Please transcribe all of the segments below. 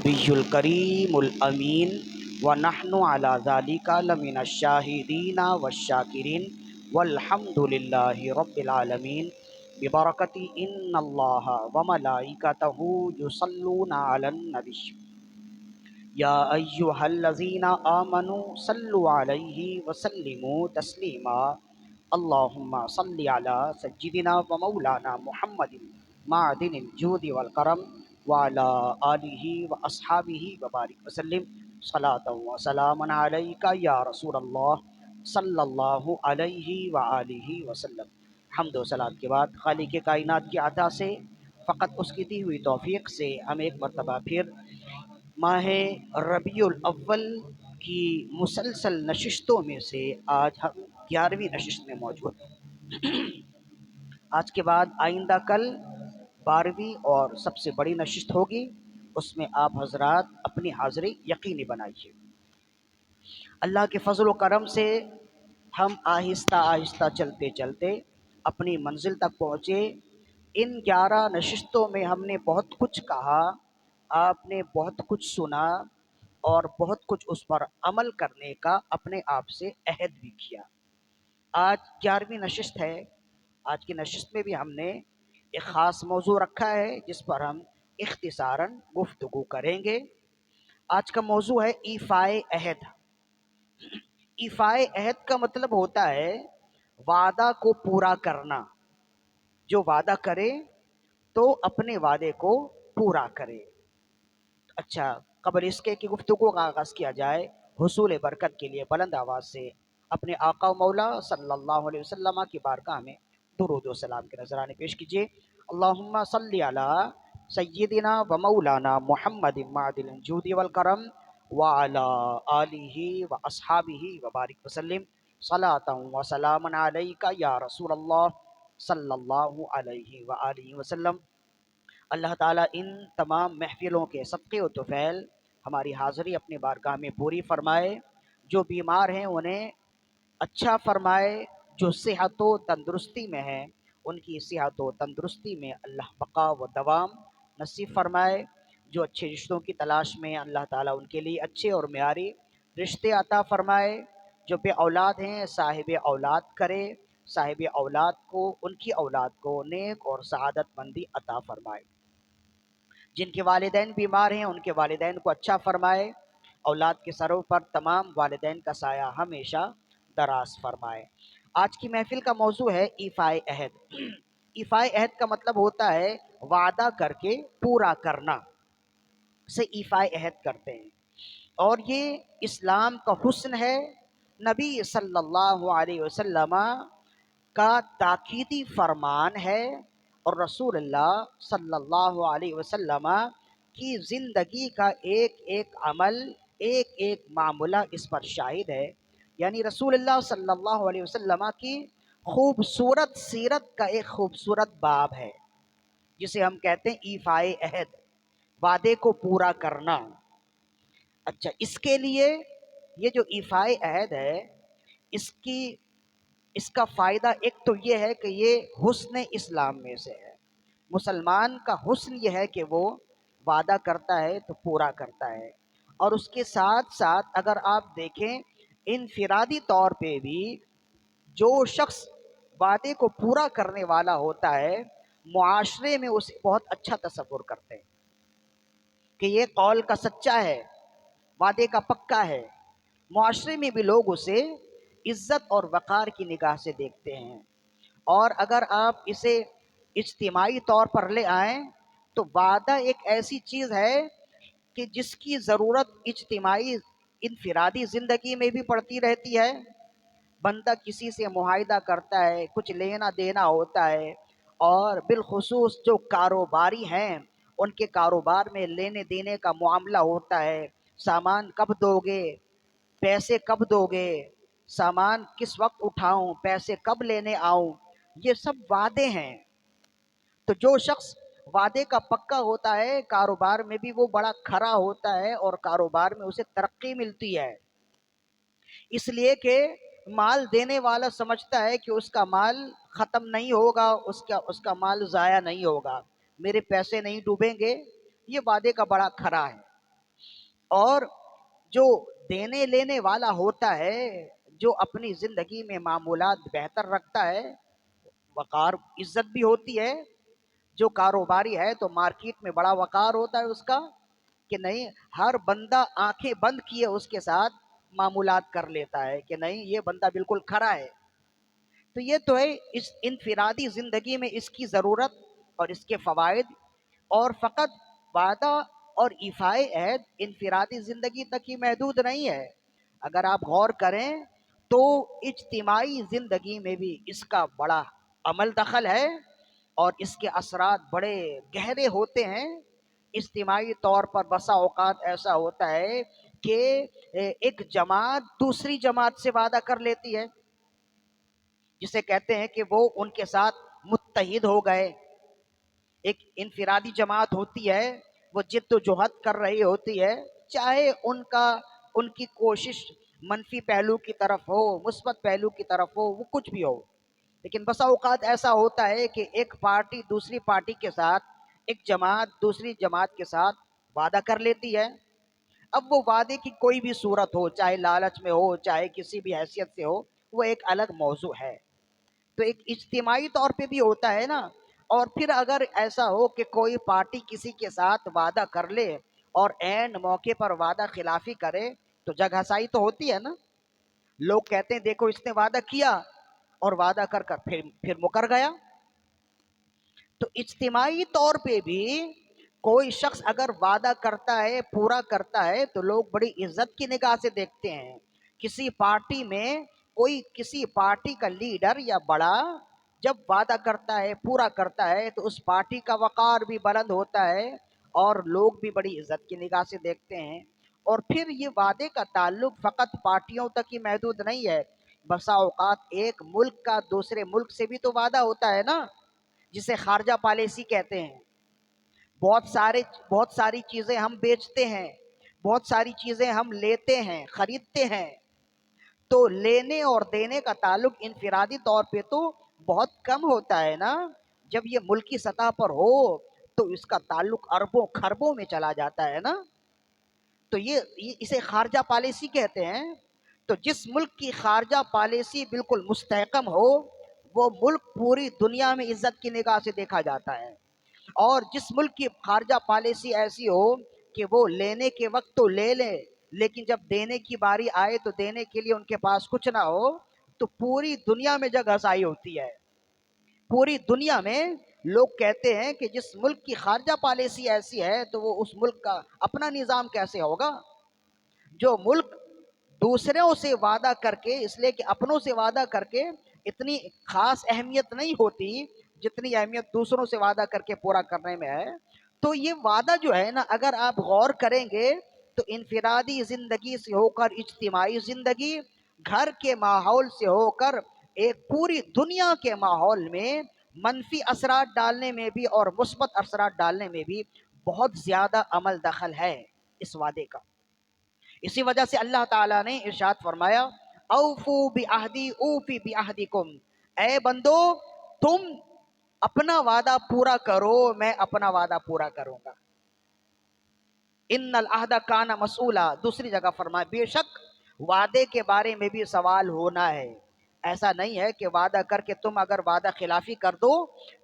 النبی الکریم الامین ونحن علی ذالک لمن الشاہدین والشاکرین والحمد للہ رب العالمین ببرکت ان اللہ وملائکتہ یصلون علی النبی یا ایہا الذین آمنوا صلوا علیہ وسلموا تسلیما اللہم صل علی سیدنا و مولانا محمد معدن الجود والکرم وعلی آلہ و اصحابہ وبارک وسلم صلاۃ و سلام علیک یا رسول اللہ صلی اللہ علیہ وآلہ وسلم۔ حمد و صلات کے بعد خالق کائنات کی عطا سے فقط اس کی دی ہوئی توفیق سے ہم ایک مرتبہ پھر ماہ ربیع الاول کی مسلسل نشستوں میں سے آج ہم 11ویں نشست میں موجود ہیں۔ آج کے بعد آئندہ کل 12ویں اور سب سے بڑی نشست ہوگی، اس میں آپ حضرات اپنی حاضری یقینی بنائیے۔ اللہ کے فضل و کرم سے ہم آہستہ آہستہ چلتے چلتے اپنی منزل تک پہنچے۔ ان 11 نشستوں میں ہم نے بہت کچھ کہا، آپ نے بہت کچھ سنا اور بہت کچھ اس پر عمل کرنے کا اپنے آپ سے عہد بھی کیا۔ آج 11ویں نشست ہے۔ آج کی نشست میں بھی ہم نے ایک خاص موضوع رکھا ہے جس پر ہم اختصاراً گفتگو کریں گے۔ آج کا موضوع ہے ایفائے عہد۔ ایفائے عہد کا مطلب ہوتا ہے وعدہ کو پورا کرنا۔ جو وعدہ کرے تو اپنے وعدے کو پورا کرے۔ اچھا، قبل اس کے کہ گفتگو کا آغاز کیا جائے، حصول برکت کے لیے بلند آواز سے اپنے آقا و مولا صلی اللہ علیہ وسلم کی بارگاہ میں درود و سلام کے نذرانے پیش کیجیے۔ اللہم صلی علی سیدنا و مولانا محمد معدن الجود والکرم وعلی آلہ و اصحابہ وبارک وسلم صلاۃ و سلام علیک یا رسول اللہ صلی اللہ علیہ وآلہ وسلم۔ اللہ تعالیٰ ان تمام محفلوں کے صدقے و طفیل ہماری حاضری اپنے بارگاہ میں پوری فرمائے۔ جو بیمار ہیں انہیں اچھا فرمائے، جو صحت و تندرستی میں ہیں ان کی صحت و تندرستی میں اللہ بقا و دوام نصیب فرمائے۔ جو اچھے رشتوں کی تلاش میں اللہ تعالیٰ ان کے لیے اچھے اور معیاری رشتے عطا فرمائے۔ جو بے اولاد ہیں صاحب اولاد کرے، صاحب اولاد کو ان کی اولاد کو نیک اور سعادت مندی عطا فرمائے۔ جن کے والدین بیمار ہیں ان کے والدین کو اچھا فرمائے۔ اولاد کے سروں پر تمام والدین کا سایہ ہمیشہ دراز فرمائے۔ آج کی محفل کا موضوع ہے ایفائے عہد۔ ایفائے عہد کا مطلب ہوتا ہے وعدہ کر کے پورا کرنا سے ایفائے عہد کرتے ہیں، اور یہ اسلام کا حسن ہے۔ نبی صلی اللہ علیہ وسلم کا تاکیدی فرمان ہے، اور رسول اللہ صلی اللہ علیہ وسلم کی زندگی کا ایک ایک عمل، ایک ایک معاملہ اس پر شاہد ہے۔ یعنی رسول اللہ صلی اللہ علیہ وسلم کی خوبصورت سیرت کا ایک خوبصورت باب ہے جسے ہم کہتے ہیں ایفائے عہد، وعدے کو پورا کرنا۔ اچھا، اس کے لیے یہ جو ایفائے عہد ہے اس کا فائدہ ایک تو یہ ہے کہ یہ حسن اسلام میں سے ہے۔ مسلمان کا حسن یہ ہے کہ وہ وعدہ کرتا ہے تو پورا کرتا ہے، اور اس کے ساتھ ساتھ اگر آپ دیکھیں انفرادی طور پہ بھی جو شخص وعدے کو پورا کرنے والا ہوتا ہے معاشرے میں اسے بہت اچھا تصور کرتے ہیں کہ یہ قول کا سچا ہے، وعدے کا پکا ہے۔ معاشرے میں بھی لوگ اسے عزت اور وقار کی نگاہ سے دیکھتے ہیں۔ اور اگر آپ اسے اجتماعی طور پر لے آئیں تو وعدہ ایک ایسی چیز ہے کہ جس کی ضرورت اجتماعی انفرادی زندگی میں بھی پڑتی رہتی ہے۔ بندہ کسی سے معاہدہ کرتا ہے، کچھ لینا دینا ہوتا ہے، اور بالخصوص جو کاروباری ہیں ان کے کاروبار میں لینے دینے کا معاملہ ہوتا ہے۔ سامان کب دو گے، پیسے کب دو گے، سامان کس وقت اٹھاؤں، پیسے کب لینے آؤں، یہ سب وعدے ہیں۔ تو جو شخص وعدے کا پکا ہوتا ہے کاروبار میں بھی وہ بڑا کھرا ہوتا ہے، اور کاروبار میں اسے ترقی ملتی ہے، اس لیے کہ مال دینے والا سمجھتا ہے کہ اس کا مال ختم نہیں ہوگا، اس کا مال ضائع نہیں ہوگا، میرے پیسے نہیں ڈوبیں گے۔ یہ وعدے کا بڑا کھرا ہے۔ اور جو دینے لینے والا ہوتا ہے، جو اپنی زندگی میں معمولات بہتر رکھتا ہے، وقار عزت بھی ہوتی ہے. جو کاروباری ہے تو مارکیٹ میں بڑا وقار ہوتا ہے اس کا، کہ نہیں ہر بندہ آنکھیں بند کیے اس کے ساتھ معمولات کر لیتا ہے کہ نہیں یہ بندہ بالکل کھرا ہے. تو یہ تو ہے اس انفرادی زندگی میں اس کی ضرورت اور اس کے فوائد. اور فقط وعدہ اور ایفائے عہد انفرادی زندگی تک ہی محدود نہیں ہے. اگر آپ غور کریں تو اجتماعی زندگی میں بھی اس کا بڑا عمل دخل ہے، اور اس کے اثرات بڑے گہرے ہوتے ہیں. اجتماعی طور پر بسا اوقات ایسا ہوتا ہے کہ ایک جماعت دوسری جماعت سے وعدہ کر لیتی ہے، جسے کہتے ہیں کہ وہ ان کے ساتھ متحد ہو گئے. ایک انفرادی جماعت ہوتی ہے، وہ جد و جہد کر رہی ہوتی ہے، چاہے ان کی کوشش منفی پہلو کی طرف ہو، مثبت پہلو کی طرف ہو، وہ کچھ بھی ہو. لیکن بسا اوقات ایسا ہوتا ہے کہ ایک پارٹی دوسری پارٹی کے ساتھ، ایک جماعت دوسری جماعت کے ساتھ وعدہ کر لیتی ہے. اب وہ وعدے کی کوئی بھی صورت ہو، چاہے لالچ میں ہو، چاہے کسی بھی حیثیت سے ہو، وہ ایک الگ موضوع ہے. تو ایک اجتماعی طور پہ بھی ہوتا ہے نا. اور پھر اگر ایسا ہو کہ کوئی پارٹی کسی کے ساتھ وعدہ کر لے اور عین موقع پر وعدہ خلافی کرے تو جگ ہسائی تو ہوتی ہے نا. لوگ کہتے ہیں دیکھو اس نے وعدہ کیا اور وعدہ کر کر پھر مکر گیا. تو اجتماعی طور پہ بھی کوئی شخص اگر وعدہ کرتا ہے، پورا کرتا ہے، تو لوگ بڑی عزت کی نگاہ سے دیکھتے ہیں. کسی پارٹی میں کوئی کسی پارٹی کا لیڈر یا بڑا جب وعدہ کرتا ہے، پورا کرتا ہے، تو اس پارٹی کا وقار بھی بلند ہوتا ہے اور لوگ بھی بڑی عزت کی نگاہ سے دیکھتے ہیں. اور پھر یہ وعدے کا تعلق فقط پارٹیوں تک ہی محدود نہیں ہے. بسا اوقات ایک ملک کا دوسرے ملک سے بھی تو وعدہ ہوتا ہے نا، جسے خارجہ پالیسی کہتے ہیں. بہت ساری چیزیں ہم بیچتے ہیں، بہت ساری چیزیں ہم لیتے ہیں، خریدتے ہیں. تو لینے اور دینے کا تعلق انفرادی طور پہ تو بہت کم ہوتا ہے نا. جب یہ ملکی سطح پر ہو تو اس کا تعلق اربوں خربوں میں چلا جاتا ہے نا. تو یہ اسے خارجہ پالیسی کہتے ہیں. تو جس ملک کی خارجہ پالیسی بالکل مستحکم ہو، وہ ملک پوری دنیا میں عزت کی نگاہ سے دیکھا جاتا ہے. اور جس ملک کی خارجہ پالیسی ایسی ہو کہ وہ لینے کے وقت تو لے لے، لیکن جب دینے کی باری آئے تو دینے کے لیے ان کے پاس کچھ نہ ہو، تو پوری دنیا میں جگ ہسائی ہوتی ہے. پوری دنیا میں لوگ کہتے ہیں کہ جس ملک کی خارجہ پالیسی ایسی ہے تو وہ اس ملک کا اپنا نظام کیسے ہوگا. جو ملک دوسروں سے وعدہ کر کے، اس لیے کہ اپنوں سے وعدہ کر کے اتنی خاص اہمیت نہیں ہوتی جتنی اہمیت دوسروں سے وعدہ کر کے پورا کرنے میں ہے. تو یہ وعدہ جو ہے نا، اگر آپ غور کریں گے تو انفرادی زندگی سے ہو کر اجتماعی زندگی، گھر کے ماحول سے ہو کر ایک پوری دنیا کے ماحول میں منفی اثرات ڈالنے میں بھی اور مثبت اثرات ڈالنے میں بھی بہت زیادہ عمل دخل ہے اس وعدے کا. اسی وجہ سے اللہ تعالیٰ نے ارشاد فرمایا اوفو بعہدی اوفی بعہدکم، اے بندو تم اپنا وعدہ پورا کرو، میں اپنا وعدہ پورا کروں گا. ان العہد کان مسئولا، دوسری جگہ فرمایا بے شک وعدے کے بارے میں بھی سوال ہونا ہے. ایسا نہیں ہے کہ وعدہ کر کے تم اگر وعدہ خلافی کر دو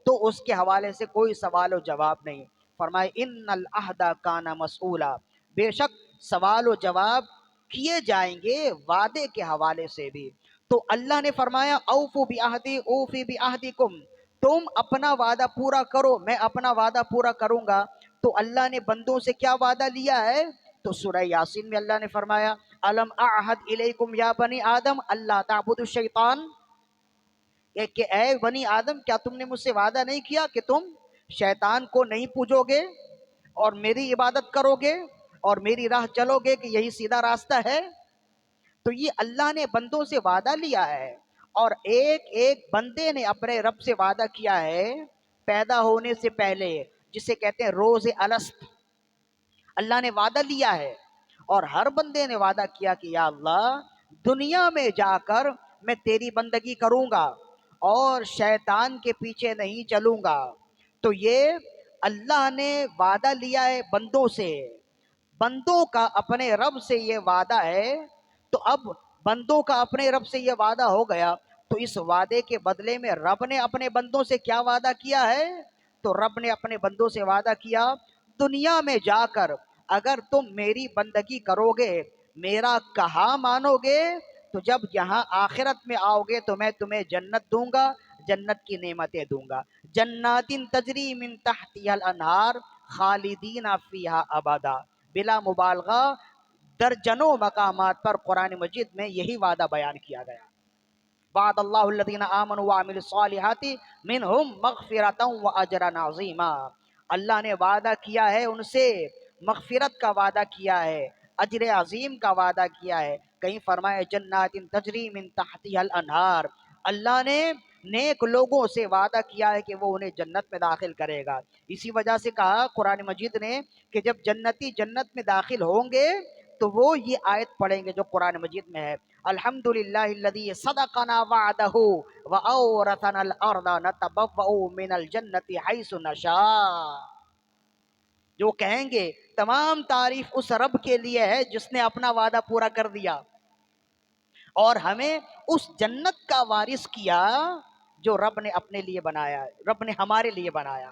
تو اس کے حوالے سے کوئی سوال و جواب نہیں. فرمائے ان العہد کان مسئولا، بے شک سوال و جواب کیے جائیں گے وعدے کے حوالے سے بھی. تو اللہ نے فرمایا اوفو بعہدی اوفی بعہدکم، تم اپنا وعدہ پورا کرو، میں اپنا وعدہ پورا کروں گا. تو اللہ نے بندوں سے کیا وعدہ لیا ہے؟ تو سورہ یاسین میں اللہ نے فرمایا الم اعہد الیکم یا بنی آدم اللہ تعبدوا الشیطان، کہ اے بنی آدم کیا تم نے مجھ سے وعدہ نہیں کیا کہ تم شیطان کو نہیں پوجو گے اور میری عبادت کرو گے اور میری راہ چلو گے کہ یہی سیدھا راستہ ہے. تو یہ اللہ نے بندوں سے وعدہ لیا ہے، اور ایک ایک بندے نے اپنے رب سے وعدہ کیا ہے پیدا ہونے سے پہلے، جسے کہتے ہیں روز الست. اللہ نے وعدہ لیا ہے اور ہر بندے نے وعدہ کیا کہ یا اللہ دنیا میں جا کر میں تیری بندگی کروں گا اور شیطان کے پیچھے نہیں چلوں گا. تو یہ اللہ نے وعدہ لیا ہے بندوں سے. بندوں کا اپنے رب سے یہ وعدہ ہے، تو اب بندوں کا اپنے رب سے یہ وعدہ ہو گیا، تو اس وعدے کے بدلے میں رب نے اپنے بندوں سے کیا وعدہ کیا ہے؟ تو رب نے اپنے بندوں سے وعدہ کیا، دنیا میں جا کر اگر تم میری بندگی کرو گے، میرا کہا مانو گے، تو جب یہاں آخرت میں آؤ گے تو میں تمہیں جنت دوں گا، جنت کی نعمتیں دوں گا، جنات تجری من تحتها الانہار خالدین فیہا ابدا، بلا مبالغہ درجنوں مقامات پر قرآن مجید میں یہی وعدہ بیان کیا گیا۔ وعد اللہ الذین آمنوا وعملوا الصالحات منہم مغفرۃ واجرا عظیما، اللہ نے وعدہ کیا ہے ان سے، مغفرت کا وعدہ کیا ہے، اجر عظیم کا وعدہ کیا ہے۔ کہیں فرمایا جنات تجری من تحتها الانہار، اللہ نے نیک لوگوں سے وعدہ کیا ہے کہ وہ انہیں جنت میں داخل کرے گا۔ اسی وجہ سے کہا قرآن مجید نے کہ جب جنتی جنت میں داخل ہوں گے تو وہ یہ آیت پڑھیں گے جو قرآن مجید میں ہے، الحمدللہ الذی صدقنا وعدہ واورثنا الارض نتبوأ من الجنت حیث نشاء، جو کہیں گے تمام تعریف اس رب کے لیے ہے جس نے اپنا وعدہ پورا کر دیا اور ہمیں اس جنت کا وارث کیا جو رب نے اپنے لیے بنایا، رب نے ہمارے لیے بنایا۔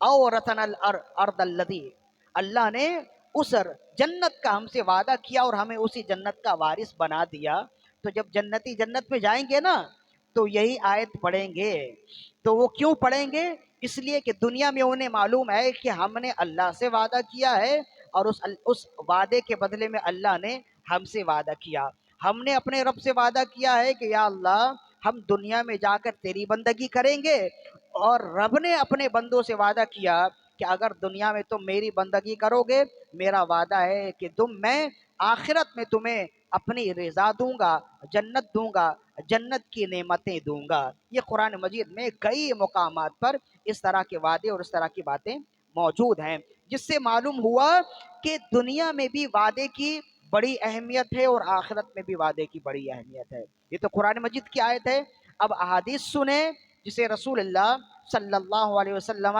اورثنا الارض الذی، اللہ نے اس جنت کا ہم سے وعدہ کیا اور ہمیں اسی جنت کا وارث بنا دیا۔ تو جب جنتی جنت میں جائیں گے نا تو یہی آیت پڑھیں گے۔ تو وہ کیوں پڑھیں گے؟ اس لیے کہ دنیا میں انہیں معلوم ہے کہ ہم نے اللہ سے وعدہ کیا ہے اور اس وعدے کے بدلے میں اللہ نے ہم سے وعدہ کیا۔ ہم نے اپنے رب سے وعدہ کیا ہے کہ یا اللہ ہم دنیا میں جا کر تیری بندگی کریں گے، اور رب نے اپنے بندوں سے وعدہ کیا کہ اگر دنیا میں تم میری بندگی کرو گے، میرا وعدہ ہے کہ میں آخرت میں تمہیں اپنی رضا دوں گا، جنت دوں گا، جنت کی نعمتیں دوں گا۔ یہ قرآن مجید میں کئی مقامات پر اس طرح کے وعدے اور اس طرح کی باتیں موجود ہیں، جس سے معلوم ہوا کہ دنیا میں بھی وعدے کی بڑی اہمیت ہے اور آخرت میں بھی وعدے کی بڑی اہمیت ہے۔ یہ تو قرآن مجید کی آیت ہے۔ اب احادیث سنیں جسے رسول اللہ صلی اللہ علیہ وسلم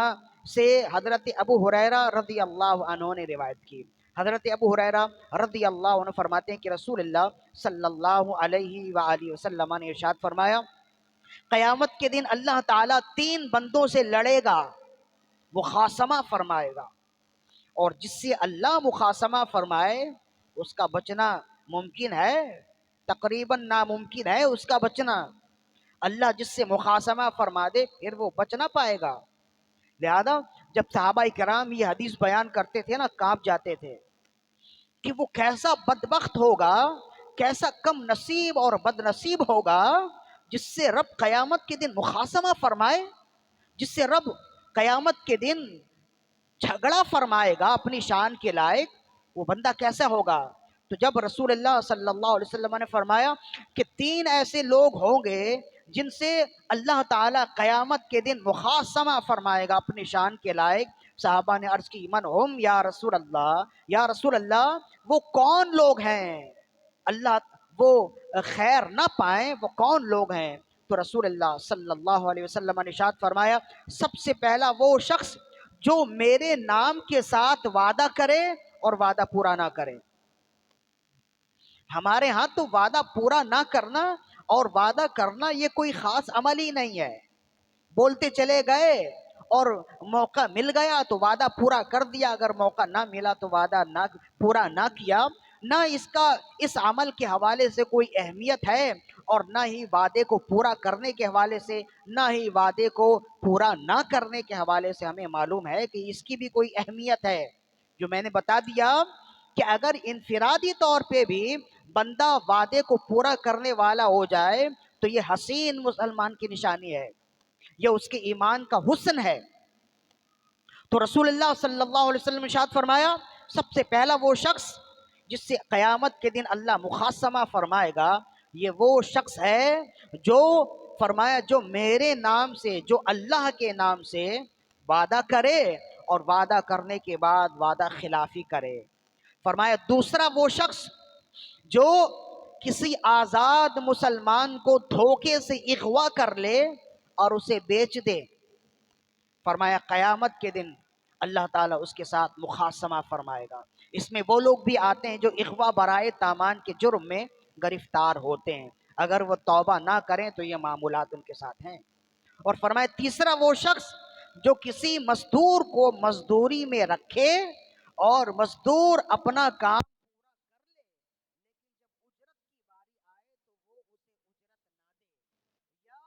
سے حضرت ابو ہریرہ رضی اللہ عنہ نے روایت کی۔ حضرت ابو ہریرہ رضی اللہ عنہ فرماتے ہیں کہ رسول اللہ صلی اللہ علیہ وآلہ وسلم نے ارشاد فرمایا، قیامت کے دن اللہ تعالیٰ تین بندوں سے لڑے گا، مخاصمہ فرمائے گا، اور جس سے اللہ مخاصمہ فرمائے اس کا بچنا ممکن ہے؟ تقریباً ناممکن ہے اس کا بچنا۔ اللہ جس سے مخاصمہ فرما دے پھر وہ بچ نہ پائے گا۔ لہذا جب صحابہ کرام یہ حدیث بیان کرتے تھے نا کانپ جاتے تھے کہ وہ کیسا بدبخت ہوگا، کیسا کم نصیب اور بد نصیب ہوگا جس سے رب قیامت کے دن مخاصمہ فرمائے، جس سے رب قیامت کے دن جھگڑا فرمائے گا اپنی شان کے لائق، وہ بندہ کیسا ہوگا؟ تو جب رسول اللہ صلی اللہ علیہ وسلم نے فرمایا کہ تین ایسے لوگ ہوں گے جن سے اللہ تعالیٰ قیامت کے دن مخاصمہ فرمائے گا اپنی شان کے لائق، صحابہ نے عرض کی من ہم یا رسول اللہ، یا رسول اللہ وہ کون لوگ ہیں؟ اللہ وہ خیر نہ پائیں وہ کون لوگ ہیں؟ تو رسول اللہ صلی اللہ علیہ وسلم نے ارشاد فرمایا، سب سے پہلا وہ شخص جو میرے نام کے ساتھ وعدہ کرے اور وعدہ پورا نہ کرے۔ ہمارے ہاں تو وعدہ پورا نہ کرنا اور وعدہ کرنا یہ کوئی خاص عمل ہی نہیں ہے، بولتے چلے گئے اور موقع مل گیا تو وعدہ پورا کر دیا، اگر موقع نہ ملا تو وعدہ پورا نہ کیا۔ نہ اس عمل کے حوالے سے کوئی اہمیت ہے اور نہ ہی وعدے کو پورا کرنے کے حوالے سے، نہ ہی وعدے کو پورا نہ کرنے کے حوالے سے ہمیں معلوم ہے کہ اس کی بھی کوئی اہمیت ہے۔ جو میں نے بتا دیا کہ اگر انفرادی طور پہ بھی بندہ وعدے کو پورا کرنے والا ہو جائے تو یہ حسین مسلمان کی نشانی ہے، یہ اس کے ایمان کا حسن ہے۔ تو رسول اللہ صلی اللہ علیہ وسلم نے ارشاد فرمایا، سب سے پہلا وہ شخص جس سے قیامت کے دن اللہ مخاصمہ فرمائے گا، یہ وہ شخص ہے جو فرمایا جو میرے نام سے، جو اللہ کے نام سے وعدہ کرے اور وعدہ کرنے کے بعد وعدہ خلافی کرے۔ فرمایا دوسرا وہ شخص جو کسی آزاد مسلمان کو دھوکے سے اغوا کر لے اور اسے بیچ دے۔ فرمایا قیامت کے دن اللہ تعالیٰ اس کے ساتھ مخاصمہ فرمائے گا۔ اس میں وہ لوگ بھی آتے ہیں جو اغوا برائے تامان کے جرم میں گرفتار ہوتے ہیں، اگر وہ توبہ نہ کریں تو یہ معمولات ان کے ساتھ ہیں۔ اور فرمائے تیسرا وہ شخص جو کسی مزدور کو مزدوری میں رکھے اور مزدور اپنا کام پورا کر لے، لیکن جب اجرت کی باری آئے تو وہ اسے اجرت نہ دے، یا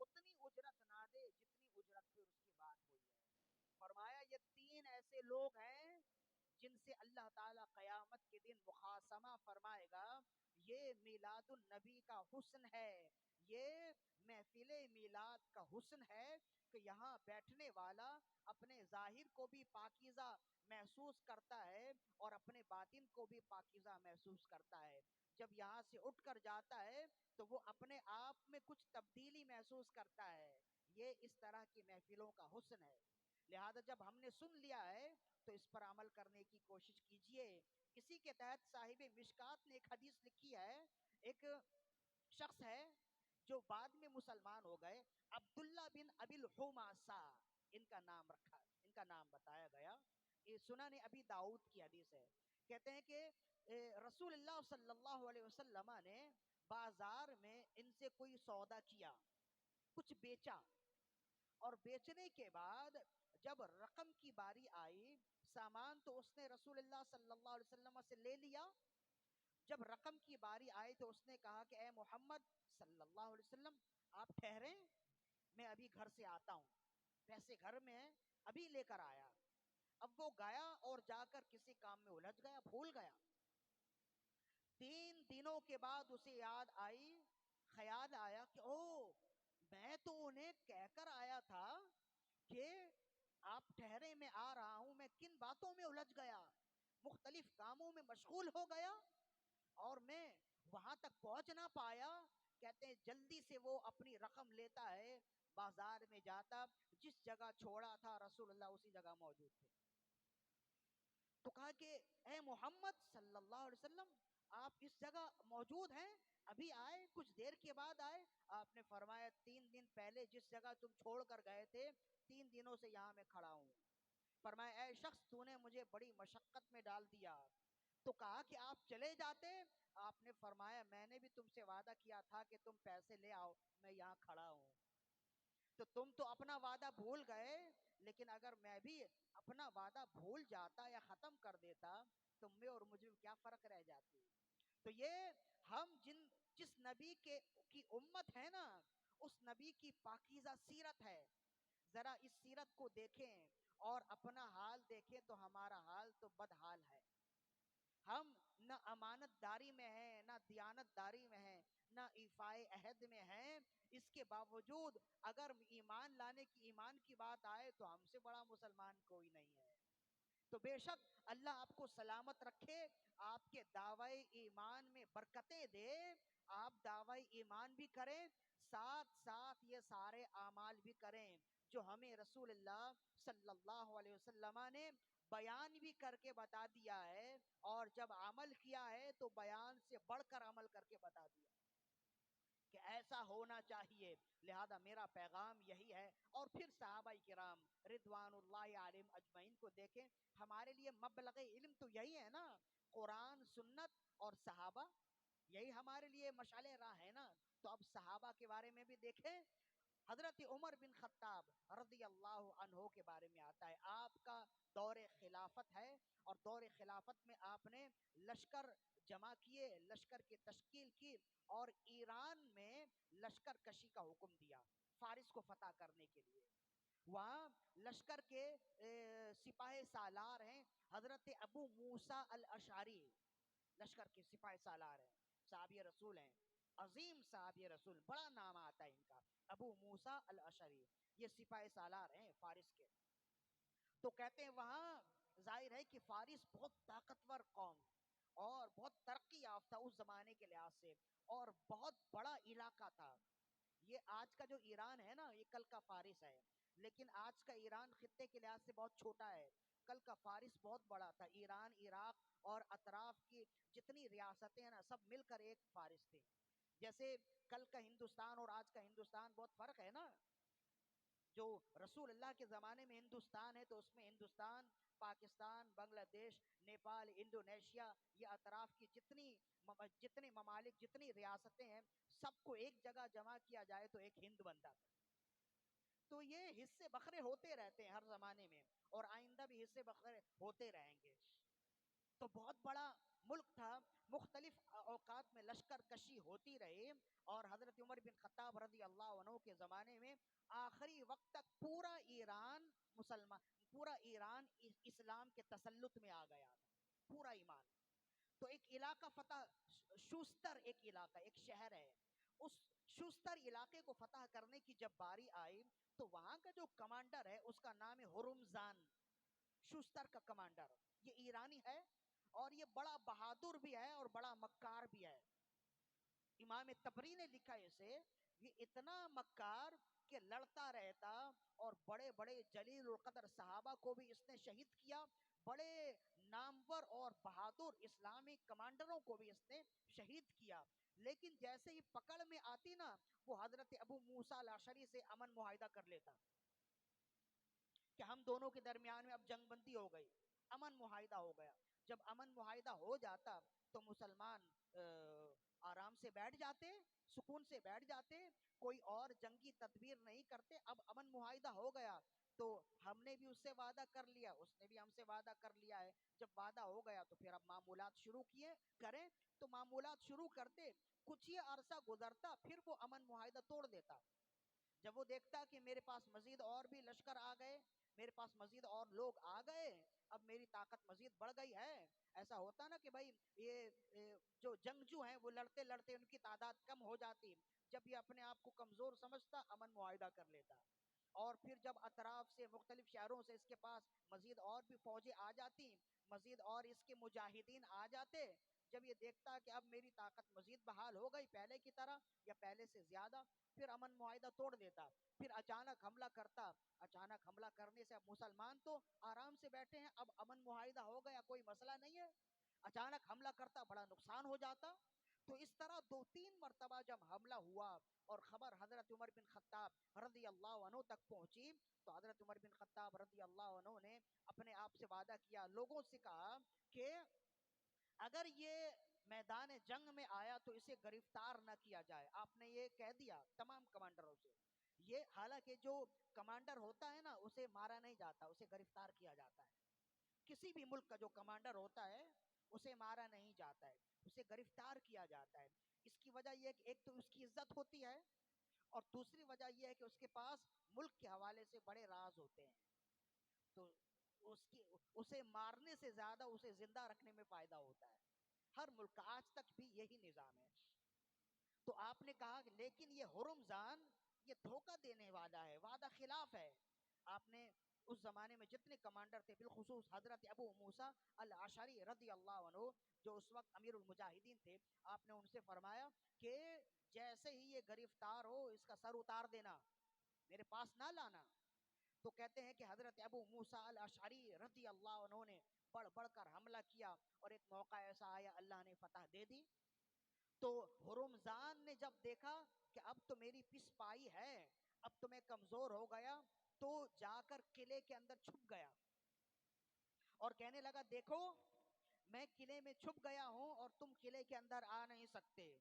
اتنی اجرت نہ دے جتنی اجرت پہ اس کی بات ہوئی ہے۔ فرمایا یہ تین ایسے لوگ ہیں جن سے اللہ تعالیٰ قیامت کے دن مخاصمہ فرمائے گا۔ یہ میلاد النبی کا حسن ہے، یہ محفل میلاد کا حسن ہے کہ یہاں بیٹھنے والا اپنے ظاہر کو بھی پاکیزہ محسوس کرتا ہے اور اپنے باطن کو بھی پاکیزہ محسوس کرتا ہے۔ جب یہاں سے اٹھ کر جاتا ہے تو وہ اپنے آپ میں کچھ تبدیلی محسوس کرتا ہے۔ یہ اس طرح کی محفلوں کا حسن ہے۔ لہذا جب ہم نے سن لیا ہے تو اس پر عمل کرنے کی کوشش کیجئے۔ اسی کے تحت صاحب مشکات نے ایک حدیث لکھی ہے۔ ایک شخص ہے جو بعد میں مسلمان ہو گئے، عبداللہ بن ابی الحماسہ ان کا نام رکھا، ان کا نام بتایا گیا۔ یہ سنن ابی داؤد کی حدیث ہے۔ کہتے ہیں کہ رسول اللہ صلی اللہ علیہ وسلم نے بازار میں ان سے کوئی سودا کیا، کچھ بیچا، اور بیچنے کے بعد جب رقم کی باری آئی، سامان تو اس نے رسول اللہ صلی اللہ علیہ وسلم سے لے لیا۔ جب رقم کی باری آئی تو اس نے کہا کہ اے محمد صلی اللہ علیہ وسلم آپ ٹھہریں، میں ابھی گھر سے آتا ہوں، پیسے گھر میں ہیں، ابھی لے کر آیا۔ اب وہ گیا اور جا کر کسی کام میں الجھ گیا، بھول گیا۔ 3 دنوں کے بعد اسے یاد آئی، خیال آیا کہ او میں تو انہیں کہہ کر آیا تھا کہ آپ ٹھہرے میں آ رہا ہوں، میں کن باتوں میں الجھ گیا، مختلف کاموں میں مشغول ہو گیا اور میں وہاں تک پہنچ نہ پایا۔ کہتے ہیں جلدی سے وہ اپنی رقم لیتا ہے، بازار میں جاتا، جس جگہ چھوڑا تھا رسول اللہ اسی جگہ موجود تھے۔ تو کہا کہ اے محمد صلی اللہ علیہ وسلم آپ اس جگہ موجود ہیں، ابھی آئے، کچھ دیر کے بعد آئے۔ آپ نے فرمایا 3 دن پہلے جس جگہ تم چھوڑ کر گئے تھے، 3 دنوں سے یہاں میں کھڑا ہوں۔ فرمایا اے شخص تو نے مجھے بڑی مشقت میں ڈال دیا۔ تو کہا کہ آپ چلے جاتے۔ آپ نے فرمایا میں نے بھی تم سے وعدہ کیا تھا کہ تم پیسے لے آؤ، میں یہاں کھڑا ہوں۔ تو تم تو اپنا وعدہ بھول گئے، لیکن اگر میں بھی اپنا وعدہ بھول جاتا یا ختم کر دیتا، تم میں اور مجھ میں کیا فرق رہ جاتی؟ تو یہ ہم جس نبی کی امت ہے نا، اس نبی کی پاکیزہ سیرت ہے۔ ذرا اس سیرت کو دیکھیں اور اپنا حال دیکھیں تو ہمارا حال تو بدحال ہے۔ ہم نہ امانت داری میں ہیں، نہ دیانت داری میں ہیں، نہ ایفائے عہد میں ہیں۔ اس کے باوجود اگر ایمان کی بات آئے تو ہم سے بڑا مسلمان کوئی نہیں ہے۔ تو بے شک اللہ آپ کو سلامت رکھے، آپ کے دعوی ایمان میں برکتیں دے، آپ دعوی ایمان بھی کریں، ساتھ ساتھ یہ سارے اعمال بھی کریں جو ہمیں رسول اللہ صلی اللہ علیہ وسلم نے بیان بھی کر کے بتا دیا ہے، اور جب عمل کیا ہے تو بیان سے بڑھ کر عمل کر کے بتا دیا کہ ایسا ہونا چاہیے۔ لہذا میرا پیغام یہی ہے۔ اور پھر صحابہ کرام رضوان اللہ علیہم اجمعین کو دیکھیں، ہمارے لیے مبلغ علم تو یہی ہے نا، قرآن، سنت اور صحابہ، یہی ہمارے لیے مشعل راہ ہے نا۔ تو اب صحابہ کے بارے میں بھی دیکھیں۔ حضرت عمر بن خطاب رضی اللہ عنہ کے بارے میں آتا ہے، آپ کا دور خلافت ہے، اور دور خلافت میں آپ نے لشکر جمع کیے، لشکر کی تشکیل کی، اور ایران میں لشکر کشی کا حکم دیا فارس کو فتح کرنے کے لیے۔ وہاں لشکر کے سپاہ سالار ہیں حضرت ابو موسیٰ الاشعری، لشکر کے سپاہ سالار ہیں، صحابی رسول ہیں، عظیم صحابی رسول، بڑا نام آتا ہے ان کا، ابو موسیٰ الاشعری، یہ سپاہ سالار ہیں فارس کے۔ تو کہتے ہیں وہاں ظاہر ہے کہ فارس بہت طاقتور قوم اور بہت ترقی یافتہ اس زمانے کے لحاظ سے، اور بہت بڑا علاقہ تھا۔ یہ آج کا جو ایران ہے نا، یہ کل کا فارس ہے، لیکن آج کا ایران خطے کے لحاظ سے بہت چھوٹا ہے، کل کا فارس بہت بڑا تھا۔ ایران، عراق اور اطراف کی جتنی ریاستیں ہیں نا، سب مل کر ایک فارس تھے۔ جیسے کل کا ہندوستان اور آج کا ہندوستان بہت فرق ہے نا۔ جو رسول اللہ کے زمانے میں ہندوستان ہے تو اس میں ہندوستان، پاکستان، بنگلہ دیش، نیپال، انڈونیشیا، یہ اطراف کی جتنے ممالک، جتنی ریاستیں ہیں، سب کو ایک جگہ جمع کیا جائے تو ایک ہند بنتا تھا۔ تو یہ حصے بکھرے ہوتے رہتے ہیں ہر زمانے میں، اور آئندہ بھی حصے بکھرے ہوتے رہیں گے۔ تو بہت بڑا ملک تھا، مختلف اوقات میں لشکر کشی ہوتی رہی، اور حضرت عمر بن خطاب رضی اللہ عنہ کے زمانے میں آخری وقت تک پورا ایران اسلام کے تسلط میں آ گیا تھا، پورا ایمان۔ تو ایک علاقہ فتح، شوستر ایک علاقہ، ایک شہر ہے، اس شوستر علاقے کو فتح کرنے کی جب باری آئی تو وہاں کا جو کمانڈر ہے اس کا نام ہے ہرمزان، شوستر کا کمانڈر، یہ ایرانی ہے، اور یہ بڑا بہادر بھی ہے اور بڑا مکار بھی ہے۔ امام تبری نے لکھا اسے، یہ اتنا مکار کہ لڑتا رہتا، اور بڑے بڑے جلیل القدر صحابہ کو بھی اس نے شہید کیا، بڑے نامور اور بہادر اسلامی کمانڈروں کو بھی اس نے شہید کیا۔ لیکن جیسے ہی پکڑ میں آتی نا، وہ حضرت ابو موسیٰ الاشعری سے امن معاہدہ کر لیتا کہ ہم دونوں کے درمیان میں اب جنگ بندی ہو گئی، امن معاہدہ ہو گیا۔ جب امن معاہدہ ہو جاتا تو مسلمان آرام سے بیٹھ جاتے، سکون سے بیٹھ جاتے، کوئی اور جنگی تدبیر نہیں کرتے۔ اب امن معاہدہ ہو گیا تو ہم نے بھی اس سے وعدہ کر لیا، اس نے بھی ہم سے وعدہ کر لیا ہے، جب وعدہ ہو گیا تو پھر اب معمولات شروع کریں۔ تو معمولات شروع کرتے، کچھ ہی عرصہ گزرتا، پھر وہ امن معاہدہ توڑ دیتا۔ جب وہ دیکھتا کہ میرے پاس مزید اور بھی لشکر آ گئے، میرے پاس مزید اور لوگ آ گئے، اب میری طاقت مزید بڑھ گئی ہے، ایسا ہوتا نا کہ بھائی یہ جو جنگجو ہیں وہ لڑتے لڑتے ان کی تعداد کم ہو جاتی، جب یہ اپنے آپ کو کمزور سمجھتا امن معاہدہ کر لیتا، اور پھر جب اطراف سے مختلف شہروں سے اس کے پاس مزید اور بھی فوجیں آ جاتی، مزید اور اس کے مجاہدین آ جاتے، جب یہ دیکھتا کہ اب میری طاقت مزید بحال ہو گئی پہلے کی طرح یا پہلے سے زیادہ، پھر امن معاہدہ توڑ دیتا، پھر اچانک حملہ کرتا۔ اچانک حملہ کرنے سے اب مسلمان تو آرام سے بیٹھے ہیں، اب امن معاہدہ ہو گیا، کوئی مسئلہ نہیں ہے، اچانک حملہ کرتا، بڑا نقصان ہو جاتا۔ تو اس طرح 2-3 مرتبہ جب حملہ ہوا اور خبر حضرت عمر بن خطاب رضی اللہ عنہ تک پہنچی، تو حضرت عمر بن خطاب رضی اللہ عنہ نے اپنے آپ سے وعدہ کیا، لوگوں سے کہا کہ اگر یہ میدان جنگ میں آیا تو اسے گرفتار نہ کیا جائے۔ آپ نے یہ کہہ دیا تمام کمانڈروں سے۔ یہ حالانکہ جو کمانڈر ہوتا ہے نا اسے مارا نہیں جاتا، اسے گرفتار کیا جاتا ہے۔ کسی بھی ملک کا جو کمانڈر ہوتا ہے اسے مارا نہیں جاتا ہے، اسے گرفتار کیا جاتا ہے۔ اس کی وجہ یہ ہے کہ ایک تو اس کی عزت ہوتی ہے، اور دوسری وجہ یہ ہے کہ اس کے پاس ملک کے حوالے سے بڑے راز ہوتے ہیں، تو اسے مارنے سے زیادہ اسے زندہ رکھنے میں فائدہ ہوتا ہے۔ ہر ملک کا آج تک بھی یہی نظام ہے۔ تو آپ نے کہا کہ لیکن یہ ہرمزان یہ دھوکہ دینے والا ہے، وعدہ خلاف ہے۔ آپ نے اس زمانے میں جتنے کمانڈر تھے، بالخصوص حضرت ابو موسیٰ الاشعری رضی اللہ عنہ جو اس وقت امیر المجاہدین تھے، آپ نے ان سے فرمایا کہ جیسے ہی یہ گرفتار ہو اس کا سر اتار دینا، میرے پاس نہ لانا۔ تو کہتے ہیں کہ حضرت ابو موسیٰ الاشعری رضی اللہ عنہ نے بڑھ بڑھ کر حملہ کیا، اور ایک موقع ایسا آیا اللہ نے فتح دے دی۔ تو ہرمزان نے جب دیکھا کہ اب تو میری پس پائی ہے، اب تو میں کمزور ہو گیا، تو جا کر قلعے کے اندر چھپ گیا اور کہنے لگا دیکھو میں قلعے میں چھپ گیا ہوں اور تم قلعے کے اندر آ نہیں سکتے۔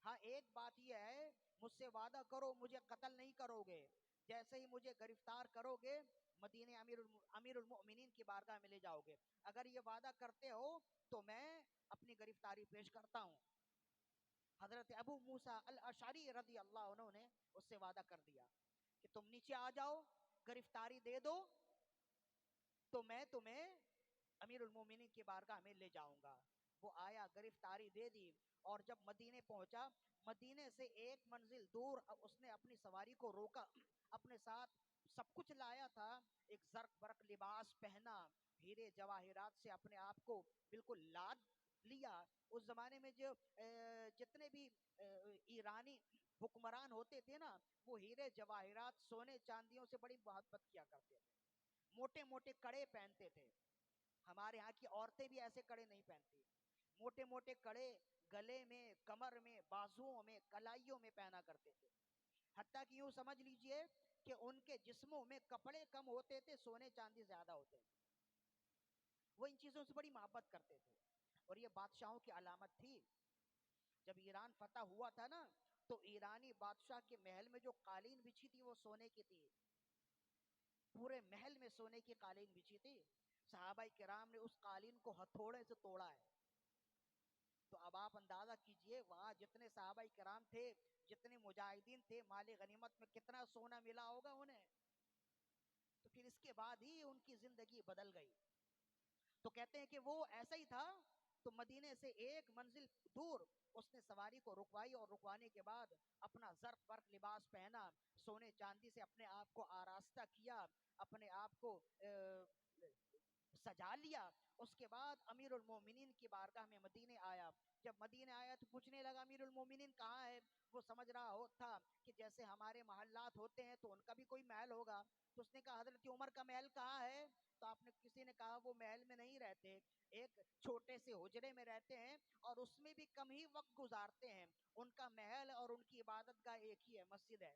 ہاں ایک بات یہ ہے، مجھ سے وعدہ کرو مجھے قتل نہیں کرو گے، جیسے ہی مجھے گرفتار کرو گے مدینہ امیر المؤمنین کی بارگاہ میں لے جاؤ گے، اگر یہ وعدہ کرتے ہو تو میں اپنی گرفتاری پیش کرتا ہوں۔ حضرت ابو موسیٰ الاشعری رضی اللہ عنہ نے اس سے وعدہ کر دیا کہ تم نیچے آ جاؤ، گرفتاری دے دو تو میں تمہیں امیر المومنین کی بارگاہ میں لے جاؤں گا۔ وہ آیا، گرفتاری دے دی، اور جب مدینے پہنچا، مدینے سے ایک منزل دور اس نے اپنی سواری کو روکا، اپنے ساتھ سب کچھ لایا تھا، ایک زرق برق لباس پہنا، ہیرے جواہرات سے اپنے آپ کو بالکل لاد لیا۔ اس زمانے میں جو جتنے بھی ایرانی حکمران ہوتے تھے نا، وہ ہیرے جواہرات سونے چاندیوں سے بڑی محبت کیا کرتے تھے، موٹے موٹے کڑے پہنتے تھے۔ ہمارے ہاں کی عورتیں بھی ایسے کڑے نہیں پہنتی، موٹے موٹے کڑے گلے میں، کمر میں، بازوؤں میں، کلائیوں میں پہنا کرتے تھے، حتیٰ کہ یوں سمجھ لیجئے کہ ان کے جسموں میں کپڑے کم ہوتے تھے، سونے چاندی زیادہ ہوتے تھے. وہ ان چیزوں سے بڑی محبت کرتے تھے، اور یہ بادشاہوں کی علامت تھی. جب ایران فتح ہوا تھا نا، تو ایرانی بادشاہ کے محل میں جو قالین بچھی تھی وہ سونے کی تھی. پورے محل میں سونے کی قالین بچھی تھی. صحابہ کرام نے اس قالین کو ہتھوڑے سے توڑا ہے. تو اب آپ اندازہ کیجئے وہاں جتنے صحابہ کرام تھے، جتنے مجاہدین تھے، مال غنیمت میں کتنا سونا ملا ہوگا انہیں. تو پھر اس کے بعد ہی ان کی زندگی بدل گئی. تو کہتے ہیں کہ وہ ایسا ہی تھا. تو مدینے سے ایک منزل دور اس نے سواری کو رکوائی، اور رکوانے کے بعد اپنا زرق برق لباس پہنا، سونے چاندی سے اپنے آپ کو آراستہ کیا، اپنے آپ کو سجا لیا. اس کے بعد امیر المومنین کی بارگاہ میں مدینے آیا. جب مدینے آیا تو پوچھنے لگا امیر المومنین کہاں ہے. وہ سمجھ رہا تھا کہ جیسے ہمارے محلات ہوتے ہیں تو ان کا بھی کوئی محل ہوگا. تو اس نے کہا حضرت عمر کا محل کہاں ہے. تو آپ نے کسی نے کہا وہ محل میں نہیں رہتے، ایک چھوٹے سے حجرے میں رہتے ہیں، اور اس میں بھی کم ہی وقت گزارتے ہیں. ان کا محل اور ان کی عبادت گاہ ایک ہی ہے، مسجد ہے،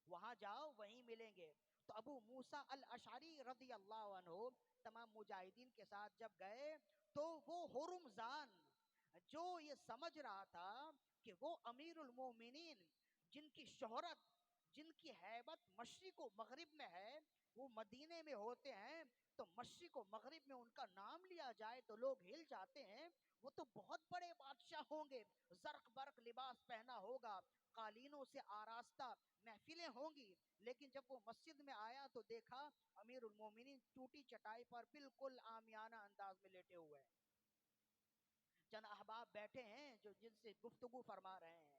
وہاں جاؤ وہیں ملیں گے. تو ابو موسیٰ الاشعری رضی اللہ عنہ تمام مجاہدین کے ساتھ جب گئے، تو وہ ہرمزان جو یہ سمجھ رہا تھا کہ وہ امیر المومنین جن کی شہرت، جن کی ہیبت مشرق و مغرب میں ہے، وہ مدینے میں ہوتے ہیں، تو مشرق و مغرب میں ان کا نام لیا جائے تو لوگ ہل جاتے ہیں، وہ تو بہت بڑے بادشاہ ہوں گے، زرق برق لباس پہنا ہوگا، قالینوں سے آراستہ محفلیں ہوں گی. لیکن جب وہ مسجد میں آیا تو دیکھا امیر المومنین ٹوٹی چٹائی پر بالکل عامیانہ انداز میں لیٹے ہوئے ہیں. چند احباب بیٹھے ہیں جو جن سے گفتگو فرما رہے ہیں.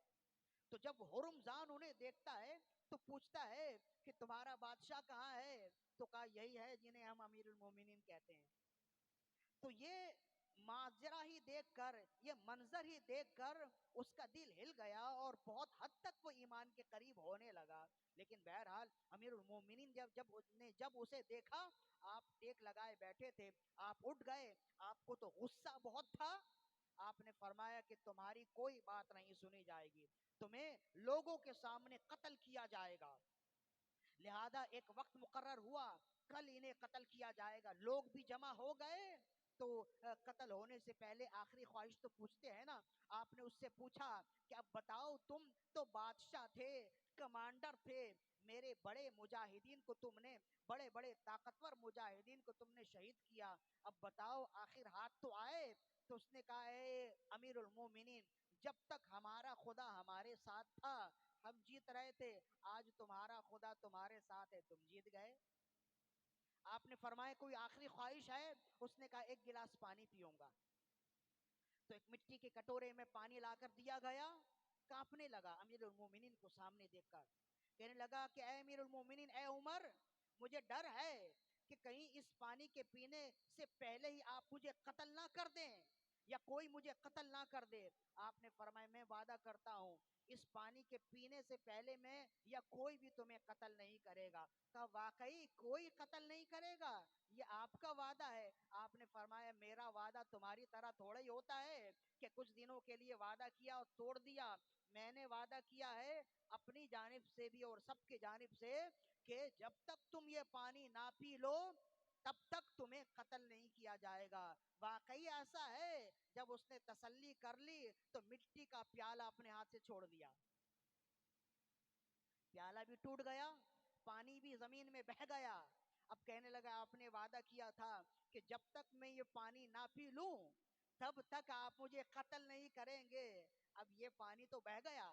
تو جب ہرمزان انہیں دیکھتا ہے تو پوچھتا ہے کہ تمہارا بادشاہ کہاں ہے. تو کہا یہی ہے جنہیں ہم امیر المومنین کہتے ہیں. تو یہ ماجرا ہی دیکھ کر، یہ منظر ہی دیکھ کر اس کا دل ہل گیا، اور بہت حد تک وہ ایمان کے قریب ہونے لگا. لیکن بہرحال امیر المومنین جب اسے دیکھا، آپ ٹیک لگائے بیٹھے تھے، آپ اٹھ گئے. آپ کو تو غصہ بہت تھا. آپ نے فرمایا کہ تمہاری کوئی بات نہیں سنی جائے گی، تمہیں لوگوں کے سامنے قتل کیا جائے گا. لہذا ایک وقت مقرر ہوا، کل انہیں قتل کیا جائے گا. لوگ بھی جمع ہو گئے. تو قتل ہونے سے پہلے آخری خواہش تو پوچھتے ہیں نا. آپ نے اس سے پوچھا کہ اب بتاؤ، تم تو بادشاہ تھے، کمانڈر تھے، میرے بڑے مجاہدین کو تم نے، بڑے بڑے طاقتور مجاہدین کو تم نے شہید کیا، اب بتاؤ آخر ہاتھ تو آئے. تو اس نے کہا اے امیر المومنین، جب تک ہمارا خدا ہمارے ساتھ تھا ہم جیت رہے تھے، آج تمہارا خدا تمہارے ساتھ ہے، تم جیت گئے. آپ نے فرمایا کوئی آخری خواہش ہے. اس نے کہا ایک گلاس پانی پیوں گا. تو ایک مٹی کے کٹورے میں پانی لا کر دیا گیا. کانپنے لگا امیر المومنین کو سامنے دیکھ کر. کہنے لگا کہ اے امیر المومنین، اے عمر، مجھے ڈر ہے کہ کہیں اس پانی کے پینے سے پہلے ہی آپ مجھے قتل نہ کر دیں، یا کوئی مجھے قتل نہ کر دے. آپ نے فرمایا میں وعدہ کرتا ہوں اس پانی کے پینے سے پہلے میں یا کوئی بھی تمہیں قتل نہیں کرے گا. کہا واقعی کوئی قتل نہیں کرے گا، یہ آپ کا وعدہ ہے. آپ نے فرمایا میرا وعدہ تمہاری طرح تھوڑا ہی ہوتا ہے کہ کچھ دنوں کے لیے وعدہ کیا اور توڑ دیا. میں نے وعدہ کیا ہے اپنی جانب سے بھی اور سب کی جانب سے کہ جب تک تم یہ پانی نہ پی لو تب تک تمہیں قتل نہیں کیا جائے گا. واقعی ایسا ہے. جب اس نے تسلی کر لی تو مٹی کا پیالہ اپنے ہاتھ سے چھوڑ دیا. پیالہ بھی ٹوٹ گیا، پانی بھی زمین میں بہہ گیا. اب کہنے لگا آپ نے وعدہ کیا تھا کہ جب تک میں یہ پانی نہ پی لوں تب تک آپ مجھے قتل نہیں کریں گے. اب یہ پانی تو بہہ گیا،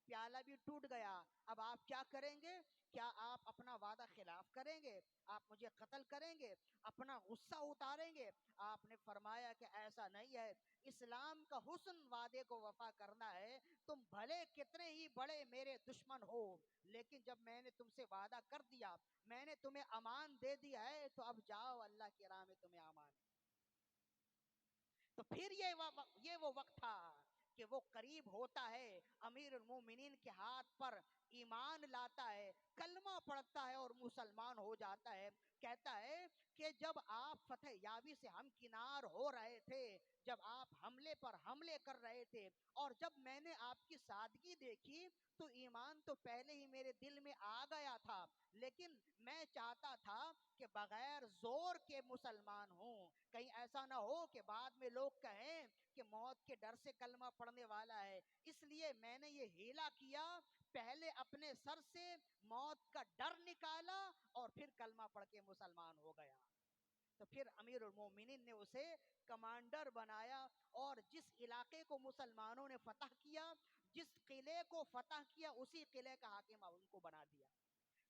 پیالہ بھی ٹوٹ گیا، اب آپ کیا کریں گے؟ کیا آپ اپنا وعدہ خلاف کریں گے؟ آپ مجھے قتل کریں گے؟ اپنا غصہ اتاریں گے؟ آپ نے فرمایا کہ ایسا نہیں ہے. اسلام کا حسن وعدے کو وفا کرنا ہے. تم بھلے کتنے ہی بڑے میرے دشمن ہو، لیکن جب میں نے تم سے وعدہ کر دیا، میں نے تمہیں امان دے دیا ہے، تو اب جاؤ، اللہ کی راہ میں تمہیں امان ہے. تو پھر یہ وہ وقت تھا کہ وہ قریب ہوتا ہے، امیر المومنین کے ہاتھ پر ایمان لاتا ہے، کلمہ پڑھتا ہے اور مسلمان ہو جاتا ہے۔ کہتا ہے کہ جب آپ فتح یابی سے ہمکنار ہو رہے تھے، جب آپ حملے پر حملے کر رہے تھے، اور جب میں نے آپ کی سادگی دیکھی تو ایمان تو پہلے ہی میرے دل میں آ گیا تھا، لیکن میں چاہتا تھا کہ بغیر زور کے مسلمان ہوں، کہیں ایسا نہ ہو کہ بعد میں لوگ کہیں کہ موت کے ڈر سے کلمہ پڑھنے والا ہے، اس لیے میں نے یہ ہیلا کیا، پہلے اپنے سر سے موت کا ڈر نکالا اور پھر کلمہ پڑھ کے مسلمان ہو گیا۔ تو پھر امیر المومنین نے اسے کمانڈر بنایا، اور جس علاقے کو مسلمانوں نے فتح کیا، جس قلعے کو فتح کیا، اسی قلعے کا حاکم ان کو بنا دیا۔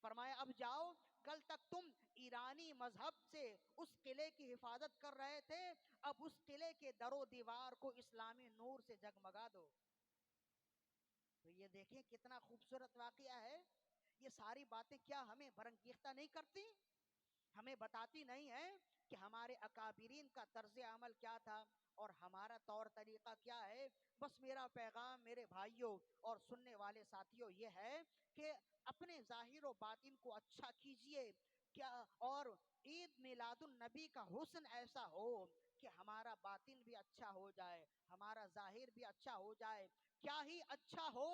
فرمایا اب جاؤ، کل تک تم ایرانی مذہب سے اس قلعے کی حفاظت کر رہے تھے، اب اس قلعے کے در و دیوار کو اسلامی نور سے جگمگا دو۔ تو یہ دیکھیں کتنا خوبصورت واقعہ ہے۔ یہ ساری باتیں کیا ہمیں برانگیختہ نہیں کرتی، ہمیں بتاتی نہیں ہے کہ ہمارے اکابرین کا طرز عمل کیا تھا اور ہمارا طور طریقہ کیا ہے؟ بس میرا پیغام میرے بھائیوں اور سننے والے ساتھیوں یہ ہے کہ اپنے ظاہر و باطن کو اچھا کیجئے، کیا اور عید میلاد النبی کا حسن ایسا ہو کہ ہمارا باطن بھی اچھا ہو جائے، ہمارا ظاہر بھی اچھا ہو جائے۔ کیا ہی اچھا ہو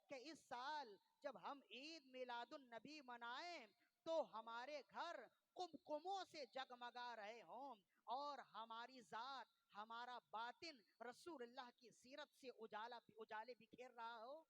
کہ اس سال جب ہم عید میلاد النبی منائیں تو ہمارے گھر قمقموں سے جگمگا رہے ہوں، اور ہماری ذات، ہمارا باطن رسول اللہ کی سیرت سے اجالے بکھیر رہا ہو،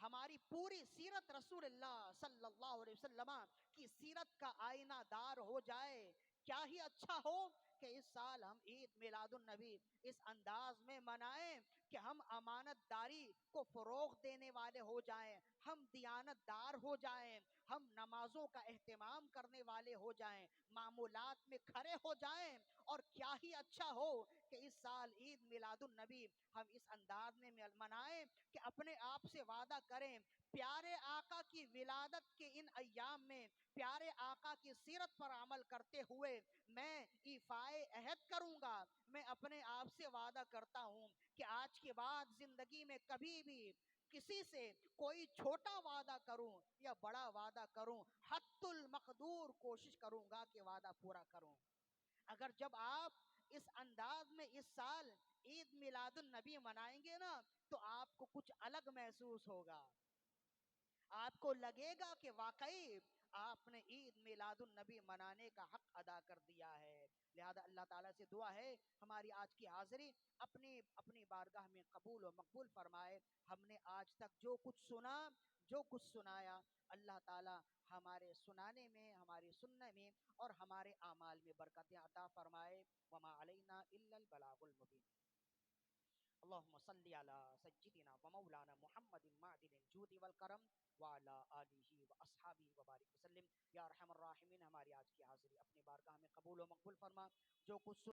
ہماری پوری سیرت رسول اللہ صلی اللہ علیہ وسلم کی سیرت کا آئینہ دار ہو جائے۔ کیا ہی اچھا ہو کہ اس سال ہم عید میلاد النبی اس انداز میں منائیں کہ ہم امانت داری کو فروغ دینے والے ہو جائیں، ہم دیانت دار ہو جائیں، ہم نمازوں کا اہتمام کرنے والے ہو جائیں، معمولات میں کھڑے ہو جائیں۔ اور کیا ہی اچھا ہو کہ اس سال عید میلاد النبی ہم اس انداز میں منائیں کہ اپنے آپ سے وعدہ کریں، پیارے آقا کی ولادت کے ان ایام میں پیارے آقا کی سیرت پر عمل کرتے ہوئے میں ایفائے عہد کروں گا، میں اپنے آپ سے وعدہ کرتا ہوں کہ آج کے بعد زندگی میں کبھی بھی کسی سے کوئی چھوٹا وعدہ کروں یا بڑا وعدہ کروں، حد المقدور کوشش کروں گا کہ وعدہ پورا کروں۔ اگر جب آپ اس انداز میں اس سال عید میلاد النبی منائیں گے نا تو آپ کو کچھ الگ محسوس ہوگا، آپ کو لگے گا کہ واقعی آپ نے عید میلاد النبی منانے کا حق ادا کر دیا ہے۔ لہذا اللہ تعالیٰ سے دعا ہے ہماری آج کی حاضری اپنی بارگاہ میں قبول و مقبول فرمائے۔ ہم نے آج تک جو کچھ سنا، جو کچھ سنایا، اللہ تعالیٰ ہمارے سنانے میں، ہمارے سننے میں اور ہمارے اعمال میں برکتیں عطا فرمائے۔ وما علینا الا البلاغ المبین۔ اللهم صل على سيدنا ومولانا محمد معدن الجود والکرم وعلى آلہ واصحابہ وبارک وسلم۔ یا ارحم الراحمین ہماری آج کی حاضری اپنی بارگاہ میں قبول و مقبول فرما۔ جو کچھ